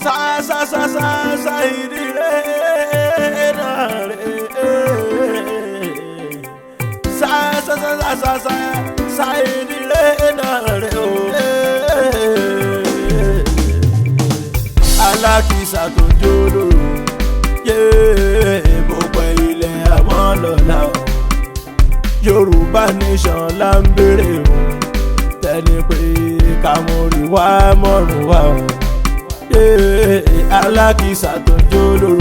sa ìdílé náà rè sa ìdílé náà rè o. Alákìsà tó jòrò bó pẹ́ ilẹ̀ àmọ́ lọ́la o. Yorùbá nation là ń béèrè o. Tẹ́ni pé ká mórí wá mọ́rùn wá o. Alákìsà tó jòrò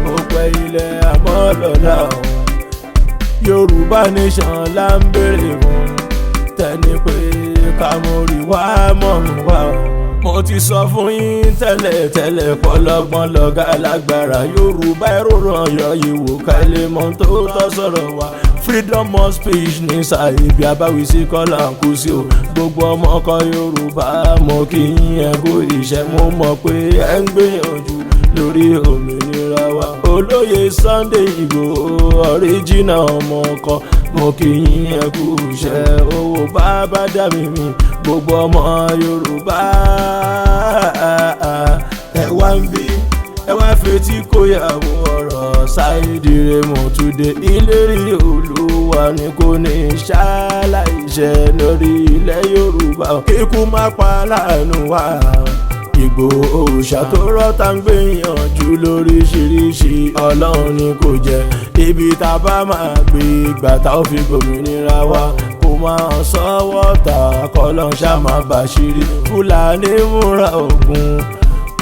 bó pẹ́ ilẹ̀ àmọ́ lọ́la o. Yorùbá nation là ń béèrè o. Tẹ́ni pé ká mórí wá mọ́rùn wá o. Mo ti sọ fún yín tẹ́lẹ̀ pọ̀lọ́gbọ́n lọ́gá lágbára. Yorùbá ẹ̀rọ ràn yọ ìwò ká lè mọ̀ tó tọ́ sọ̀rọ̀ wa. Freedom of speech ní sàìbí abáwísí kọ́là ń kú sí o. Gbogbo ọmọ ọkọ Yorùbá mo kí yín ẹ kú iṣẹ́. Mo mọ̀ pé ẹ ń gbìyànjú lórí òmìnira wa. Olóyè Sunday Igboho original ọmọ ọkọ mo kí yín ẹ kú iṣẹ́. Owó bàbá dà mí mi gbogbo ọmọ Yorùbá ẹ wá ń bí ẹ wá fetí kóyàwó ọ̀rọ̀ Saheed Remotude. ìlérí Olúwa ni kò ní ṣaláìṣẹ lórí ilẹ̀ Yorùbá. Kíkú má pa láàánú wa. Ìgbòho òòṣà tó rọ́ta ń gbìyànjú lóríṣiríṣi Ọlọ́run ni kò jẹ́. Ibi tá a bá máa gbé ìgbà tá ó fi gbòmìnira wa. Kò máa sọ́wọ́ ta kọ́lọ́n ṣá máa bàṣírí. Fúlàní múra ogun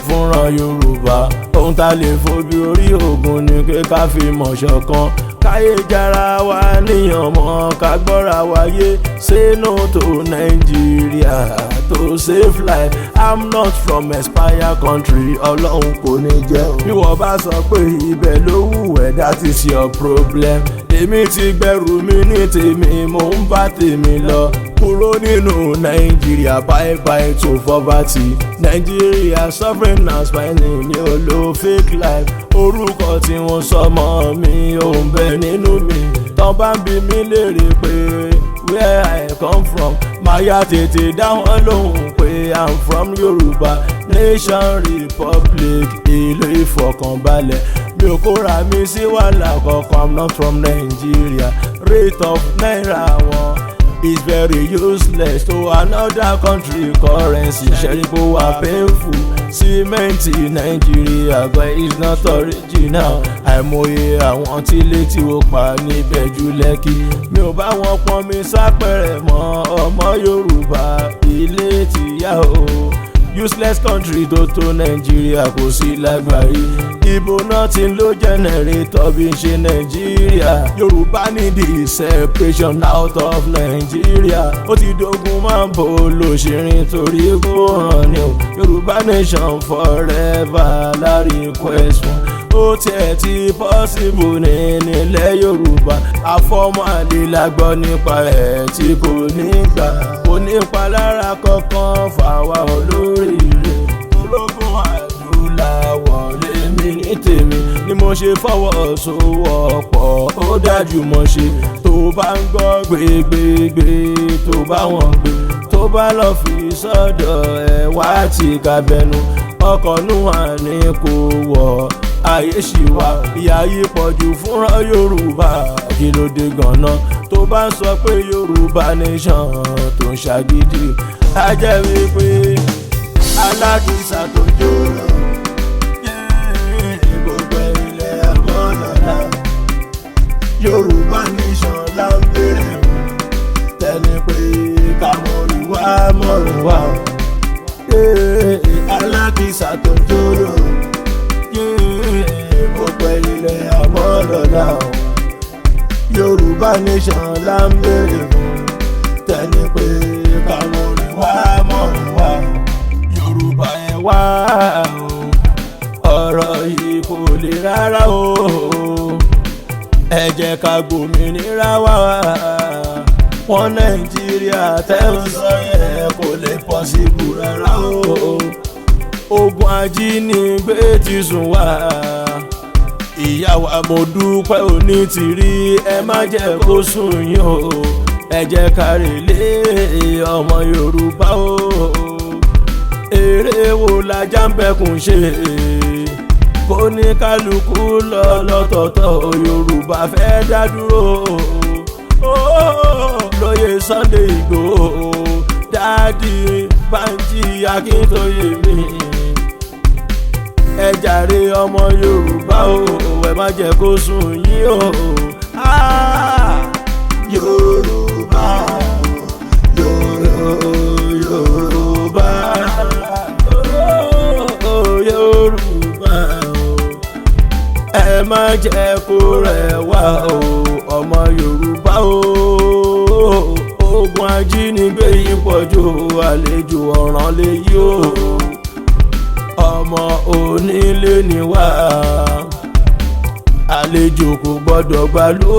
fúnra Yorùbá. Ohun tá lè fobi orí ogun ni pé ká fi mọ̀ ṣọ̀kan. Káyé jára wa níyàn mọ́ ká gbọ́ra wáyé. Say no to Nigeria to save life. I'm not from Aspire country. Ọlọ́run kò ní jẹ́ o. Bí wọ́n bá sọ pé ibẹ̀ ló wù ẹ́, that is your problem. Èmi ti gbẹrù mi ní tèmi, mò ń bá tèmi lọ. Kúrò nínú Nàìjíríà, bye bye to poverty. Nàìjíríà suffering and smiling ní olo fake life. Orúkọ tí wọ́n sọmọ mi ò ń bẹ nínú mi. Tán bá ń bi mí léèrè pé where I come from, màá yá tètè dá wọn lóhùn pé I'm from Yorùbá Nation Republic, ìlú ìfọ̀kànbalẹ̀. Mi ò kóra mi sí wàhálà kankan, I'm not from Nigeria. Rate of naira wọn is very useless to another country currency. Ṣẹ́ríkó wà painful. Cement Nàìjíríà gan is not original. Àìmọye àwọn tí létí wo pa níbẹ̀ jù Lẹ́kì. Mi ò bá wọn pọn mi sápẹ̀rẹ̀ mọ́ ọmọ Yorùbá ilé tìyá o. Useless country tó tó Nàìjíríà kò sí lágbàáyé. Ibo náà ti ń lo generator bí ń ṣe Nàìjíríà. Yorùbá need the separation out of Nigeria. Ó ti dogun máa ń bò lóṣìírín torí kó hàn ní o. Yorùbá nation forever la request fún. Ó tiẹ̀ ti possible ní nílẹ̀ Yorùbá. Àfọmọ́ àlè la gbọ́ nípa ẹ̀ tí kò ní gbà. Kò nípa lára kankan fàwa olóríire. Ológun adúláwọ̀ lèmi ní tèmi ni mo ṣe fọwọ́sowọ́pọ̀. Ó dájú mọ̀ ṣe tó bá ń gbọ́ gbégbégbé tó bá wọn gbé. Tó bá lọ fi sọ́dọ̀ ẹ̀ wá ti kábẹ́nu. Ọkọ̀ núwà ní kò wọ̀ ayé ṣì wà. Ìyà yìí pọ̀jù fúnra Yorùbá kí ló dé gan-an. Tó bá ń sọ pé Yorùbá nation tó ń ṣàgídí, á jẹ́ wípé alákìsà tó jòrò gbogbo ilẹ̀ àmọ́ lọ́la. Yorùbá nation là ń béèrè o. Tẹ́ni pé ká mórí wá mọ́rùn wá o. Alákìsà tó jòrò gbogbo ilẹ̀ àmọ́ lọ́la o. Yorùbá nation là ń béèrè o. Tẹ́ni pé ká mórí wá mọ́rùn wá o. Yorùbá ẹ wá o. Ọ̀rọ̀ yìí kò le rárá o. Ẹ jẹ́ ká gbòmìnira wá. Wọ́n Nàìjíríà tẹ́ ń sọ yẹn kò lè possible rárá o. Ogun ajínigbé ti sùn wá. Ìyá wa mo dúpẹ́ òní ti rí. Ẹ má jẹ́ kó sùn yín o. Ẹ jẹ́ ká relé ọmọ Yorùbá o. eré wo lajá ń bẹkùn ṣe kó ní kálukú lọ lọ́tọ̀ọ̀tọ̀ Yorùbá fẹ́ dá dúró lóyè Sunday Igboho Daddy Banji Akíntóyè mi ẹ jàre ọmọ Yorùbá o ẹ má jẹ́ kó sùn yín o Yorùbá Yorùbá Yorùbá ẹ má jẹ́ kó rẹ̀ wá o ọmọ Yorùbá o ogun ajínigbé yìí pọ̀jù àlejò ọ̀ràn lè yí o ọmọ onílé ni wá àlejò kò gbọ́dọ̀ gbàlú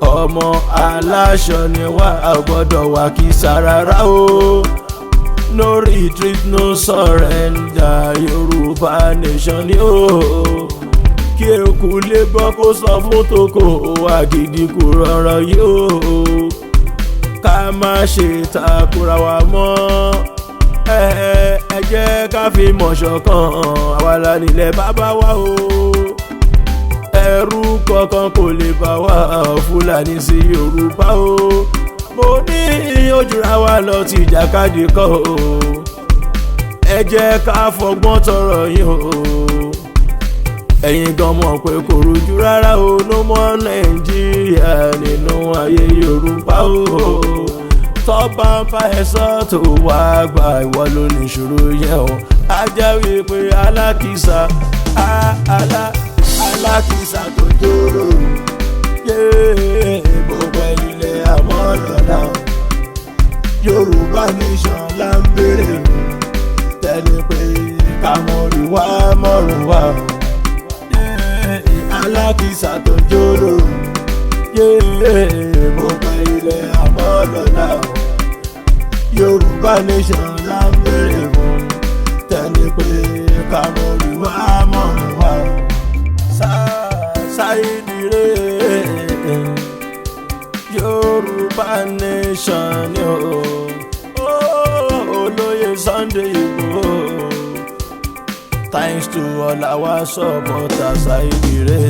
o ọmọ aláṣọ ni wá gbọ́dọ̀ wá kí sàràrà o no retreat no surrender Yorùbá nation ni o kí eku lè gbọ́ kó sọ fún toko àgídí kò rọrọ yìí o ká má ṣe takora wa mọ́ ẹ jẹ́ ká fi mọ̀ ṣọ̀kan àwa la nílẹ̀ bàbá wa o ẹrú kankan kò lè bá wa Fúlàní sí Yorùbá o mo ní ojúra wa lọ ti ìjàkadì kọ́ o ẹ jẹ́ ká fọgbọ́n tọrọ yín o ẹ̀yin gan mọ̀ pé kò rújú rárá o ló mọ́ Nàìjíríà nínú ayé Yorùbá o tọ́ba ń fa ẹ̀sọ́ tó wá gba ìwọ ló ní ìṣòro yẹn o á jẹ́ wípé alákìsà alákìsà tó jóró gbogbo ilẹ̀ àmọ́ lọ́la Yorùbá nation là ń béèrè tẹ́lẹ̀ pé ká mọ̀rì wá mọ̀rùn wá alákìsà tó jóró gbogbo ilẹ̀ àmọ́ lọ́la Yorùbá nation là ń béèrè fún tẹ́lẹ̀ pé ká mọ̀rì wá mọ̀rùn wá Saidire Yorùbá nation ni o olóyè Sunday Igboho thanks to all our supporters Saidire.